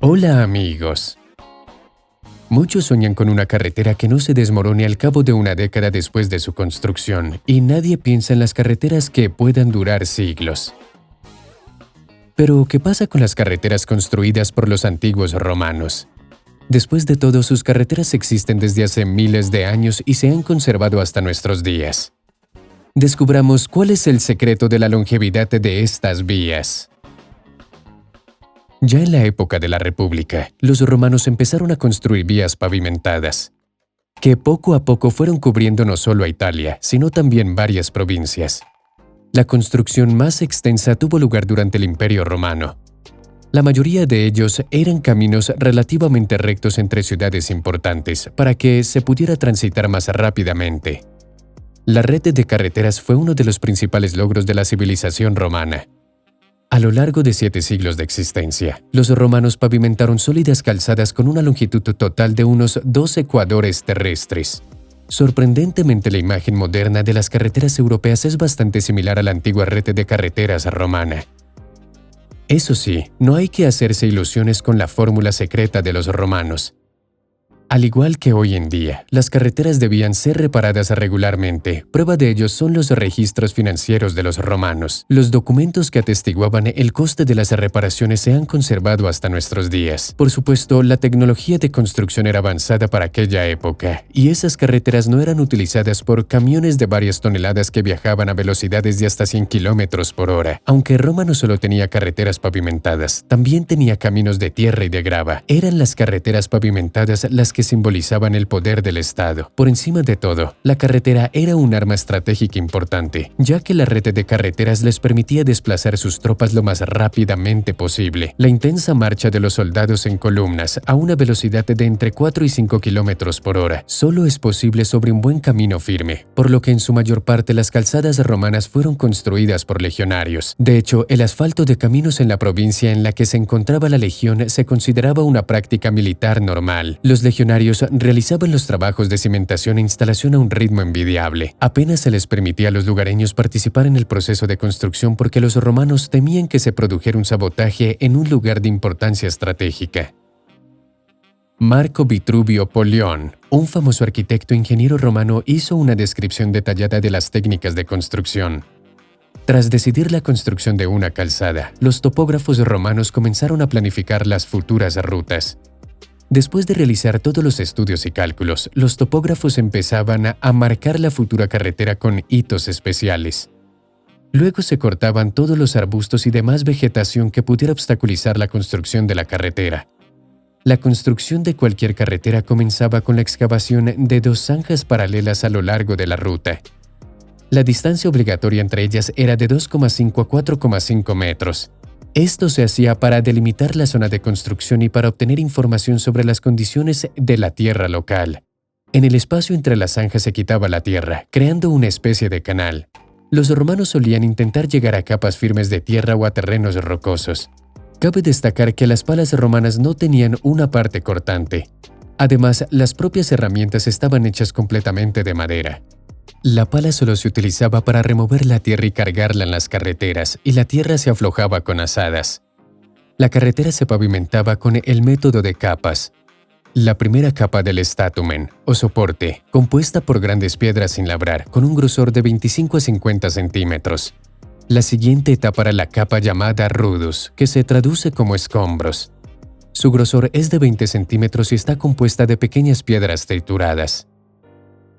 Hola amigos. Muchos sueñan con una carretera que no se desmorone al cabo de una década después de su construcción, y nadie piensa en las carreteras que puedan durar siglos. Pero, ¿qué pasa con las carreteras construidas por los antiguos romanos? Después de todo, sus carreteras existen desde hace miles de años y se han conservado hasta nuestros días. Descubramos cuál es el secreto de la longevidad de estas vías. Ya en la época de la República, los romanos empezaron a construir vías pavimentadas, que poco a poco fueron cubriendo no solo a Italia, sino también varias provincias. La construcción más extensa tuvo lugar durante el Imperio Romano. La mayoría de ellos eran caminos relativamente rectos entre ciudades importantes para que se pudiera transitar más rápidamente. La red de carreteras fue uno de los principales logros de la civilización romana. A lo largo de 7 siglos de existencia, los romanos pavimentaron sólidas calzadas con una longitud total de unos 2 ecuadores terrestres. Sorprendentemente, la imagen moderna de las carreteras europeas es bastante similar a la antigua red de carreteras romana. Eso sí, no hay que hacerse ilusiones con la fórmula secreta de los romanos. Al igual que hoy en día, las carreteras debían ser reparadas regularmente. Prueba de ello son los registros financieros de los romanos. Los documentos que atestiguaban el coste de las reparaciones se han conservado hasta nuestros días. Por supuesto, la tecnología de construcción era avanzada para aquella época, y esas carreteras no eran utilizadas por camiones de varias toneladas que viajaban a velocidades de hasta 100 kilómetros por hora. Aunque Roma no solo tenía carreteras pavimentadas, también tenía caminos de tierra y de grava. Eran las carreteras pavimentadas las que simbolizaban el poder del Estado. Por encima de todo, la carretera era un arma estratégica importante, ya que la red de carreteras les permitía desplazar sus tropas lo más rápidamente posible. La intensa marcha de los soldados en columnas a una velocidad de entre 4 y 5 kilómetros por hora solo es posible sobre un buen camino firme, por lo que en su mayor parte las calzadas romanas fueron construidas por legionarios. De hecho, el asfalto de caminos en la provincia en la que se encontraba la legión se consideraba una práctica militar normal. Los legionarios realizaban los trabajos de cimentación e instalación a un ritmo envidiable. Apenas se les permitía a los lugareños participar en el proceso de construcción porque los romanos temían que se produjera un sabotaje en un lugar de importancia estratégica. Marco Vitruvio Polión, un famoso arquitecto e ingeniero romano, hizo una descripción detallada de las técnicas de construcción. Tras decidir la construcción de una calzada, los topógrafos romanos comenzaron a planificar las futuras rutas. Después de realizar todos los estudios y cálculos, los topógrafos empezaban a marcar la futura carretera con hitos especiales. Luego se cortaban todos los arbustos y demás vegetación que pudiera obstaculizar la construcción de la carretera. La construcción de cualquier carretera comenzaba con la excavación de 2 zanjas paralelas a lo largo de la ruta. La distancia obligatoria entre ellas era de 2,5 a 4,5 metros. Esto se hacía para delimitar la zona de construcción y para obtener información sobre las condiciones de la tierra local. En el espacio entre las zanjas se quitaba la tierra, creando una especie de canal. Los romanos solían intentar llegar a capas firmes de tierra o a terrenos rocosos. Cabe destacar que las palas romanas no tenían una parte cortante. Además, las propias herramientas estaban hechas completamente de madera. La pala solo se utilizaba para remover la tierra y cargarla en las carreteras, y la tierra se aflojaba con azadas. La carretera se pavimentaba con el método de capas. La primera capa del statumen, o soporte, compuesta por grandes piedras sin labrar, con un grosor de 25 a 50 centímetros. La siguiente etapa era la capa llamada rudus, que se traduce como escombros. Su grosor es de 20 centímetros y está compuesta de pequeñas piedras trituradas.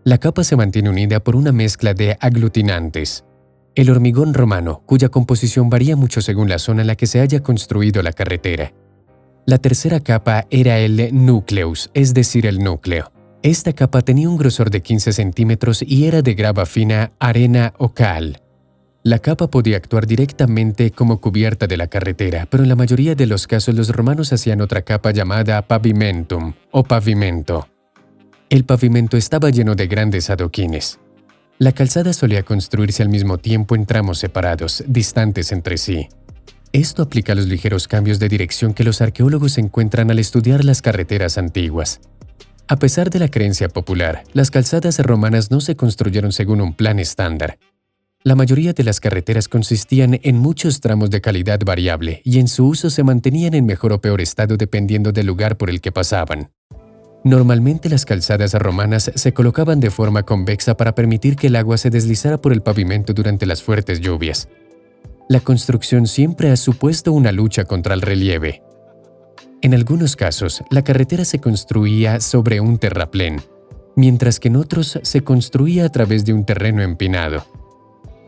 La capa se mantiene unida por una mezcla de aglutinantes. El hormigón romano, cuya composición varía mucho según la zona en la que se haya construido la carretera. La tercera capa era el núcleus, es decir, el núcleo. Esta capa tenía un grosor de 15 centímetros y era de grava fina, arena o cal. La capa podía actuar directamente como cubierta de la carretera, pero en la mayoría de los casos los romanos hacían otra capa llamada pavimentum o pavimento. El pavimento estaba lleno de grandes adoquines. La calzada solía construirse al mismo tiempo en tramos separados, distantes entre sí. Esto aplica a los ligeros cambios de dirección que los arqueólogos encuentran al estudiar las carreteras antiguas. A pesar de la creencia popular, las calzadas romanas no se construyeron según un plan estándar. La mayoría de las carreteras consistían en muchos tramos de calidad variable y en su uso se mantenían en mejor o peor estado dependiendo del lugar por el que pasaban. Normalmente las calzadas romanas se colocaban de forma convexa para permitir que el agua se deslizara por el pavimento durante las fuertes lluvias. La construcción siempre ha supuesto una lucha contra el relieve. En algunos casos, la carretera se construía sobre un terraplén, mientras que en otros se construía a través de un terreno empinado.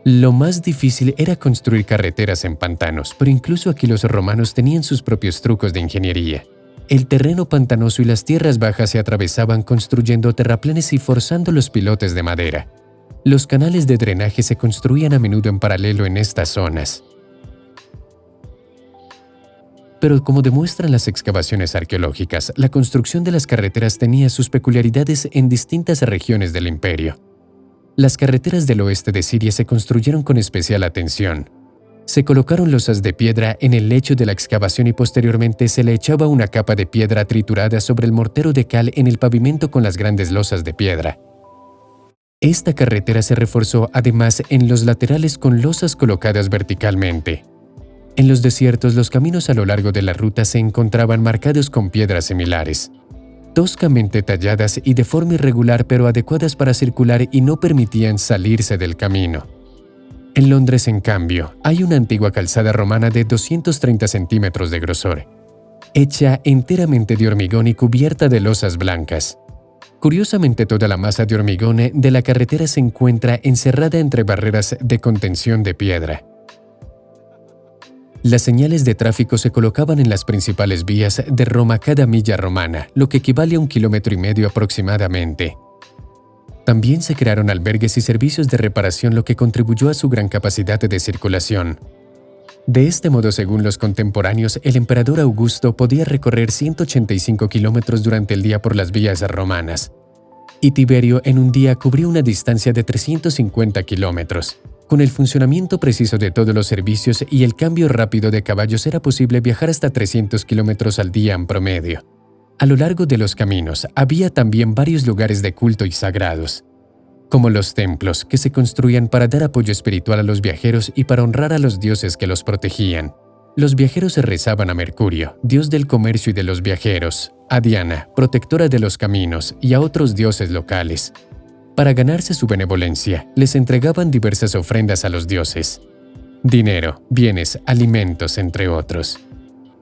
Lo más difícil era construir carreteras en pantanos, pero incluso aquí los romanos tenían sus propios trucos de ingeniería. El terreno pantanoso y las tierras bajas se atravesaban construyendo terraplenes y forzando los pilotes de madera. Los canales de drenaje se construían a menudo en paralelo en estas zonas. Pero como demuestran las excavaciones arqueológicas, la construcción de las carreteras tenía sus peculiaridades en distintas regiones del imperio. Las carreteras del oeste de Siria se construyeron con especial atención. Se colocaron losas de piedra en el lecho de la excavación y posteriormente se le echaba una capa de piedra triturada sobre el mortero de cal en el pavimento con las grandes losas de piedra. Esta carretera se reforzó además en los laterales con losas colocadas verticalmente. En los desiertos, los caminos a lo largo de la ruta se encontraban marcados con piedras similares, toscamente talladas y de forma irregular pero adecuadas para circular y no permitían salirse del camino. En Londres, en cambio, hay una antigua calzada romana de 230 centímetros de grosor, hecha enteramente de hormigón y cubierta de losas blancas. Curiosamente, toda la masa de hormigón de la carretera se encuentra encerrada entre barreras de contención de piedra. Las señales de tráfico se colocaban en las principales vías de Roma cada milla romana, lo que equivale a 1,5 kilómetros aproximadamente. También se crearon albergues y servicios de reparación, lo que contribuyó a su gran capacidad de circulación. De este modo, según los contemporáneos, el emperador Augusto podía recorrer 185 kilómetros durante el día por las vías romanas, y Tiberio en un día cubrió una distancia de 350 kilómetros. Con el funcionamiento preciso de todos los servicios y el cambio rápido de caballos era posible viajar hasta 300 kilómetros al día en promedio. A lo largo de los caminos había también varios lugares de culto y sagrados, como los templos, que se construían para dar apoyo espiritual a los viajeros y para honrar a los dioses que los protegían. Los viajeros se rezaban a Mercurio, dios del comercio y de los viajeros, a Diana, protectora de los caminos, y a otros dioses locales. Para ganarse su benevolencia, les entregaban diversas ofrendas a los dioses: dinero, bienes, alimentos, entre otros.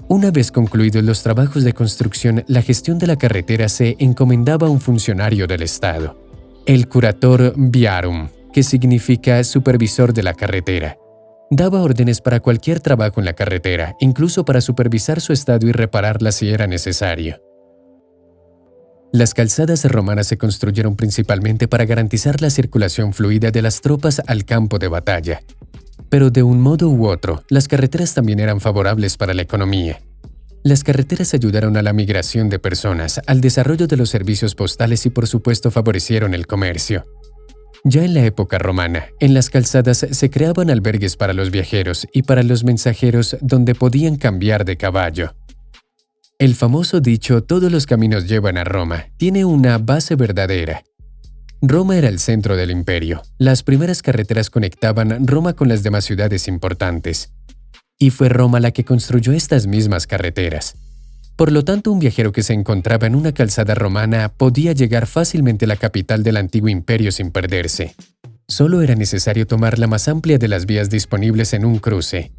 Una vez concluidos los trabajos de construcción, la gestión de la carretera se encomendaba a un funcionario del Estado, el curator viarum, que significa supervisor de la carretera. Daba órdenes para cualquier trabajo en la carretera, incluso para supervisar su estado y repararla si era necesario. Las calzadas romanas se construyeron principalmente para garantizar la circulación fluida de las tropas al campo de batalla. Pero de un modo u otro, las carreteras también eran favorables para la economía. Las carreteras ayudaron a la migración de personas, al desarrollo de los servicios postales y por supuesto favorecieron el comercio. Ya en la época romana, en las calzadas se creaban albergues para los viajeros y para los mensajeros donde podían cambiar de caballo. El famoso dicho «todos los caminos llevan a Roma» tiene una base verdadera. Roma era el centro del imperio. Las primeras carreteras conectaban Roma con las demás ciudades importantes. Y fue Roma la que construyó estas mismas carreteras. Por lo tanto, un viajero que se encontraba en una calzada romana podía llegar fácilmente a la capital del antiguo imperio sin perderse. Solo era necesario tomar la más amplia de las vías disponibles en un cruce.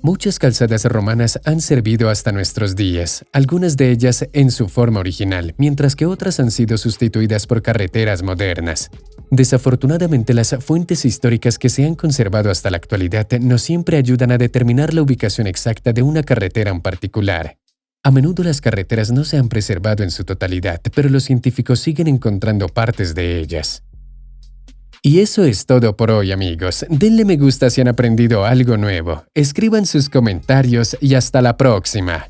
Muchas calzadas romanas han servido hasta nuestros días, algunas de ellas en su forma original, mientras que otras han sido sustituidas por carreteras modernas. Desafortunadamente, las fuentes históricas que se han conservado hasta la actualidad no siempre ayudan a determinar la ubicación exacta de una carretera en particular. A menudo las carreteras no se han preservado en su totalidad, pero los científicos siguen encontrando partes de ellas. Y eso es todo por hoy, amigos. Denle me gusta si han aprendido algo nuevo. Escriban sus comentarios y hasta la próxima.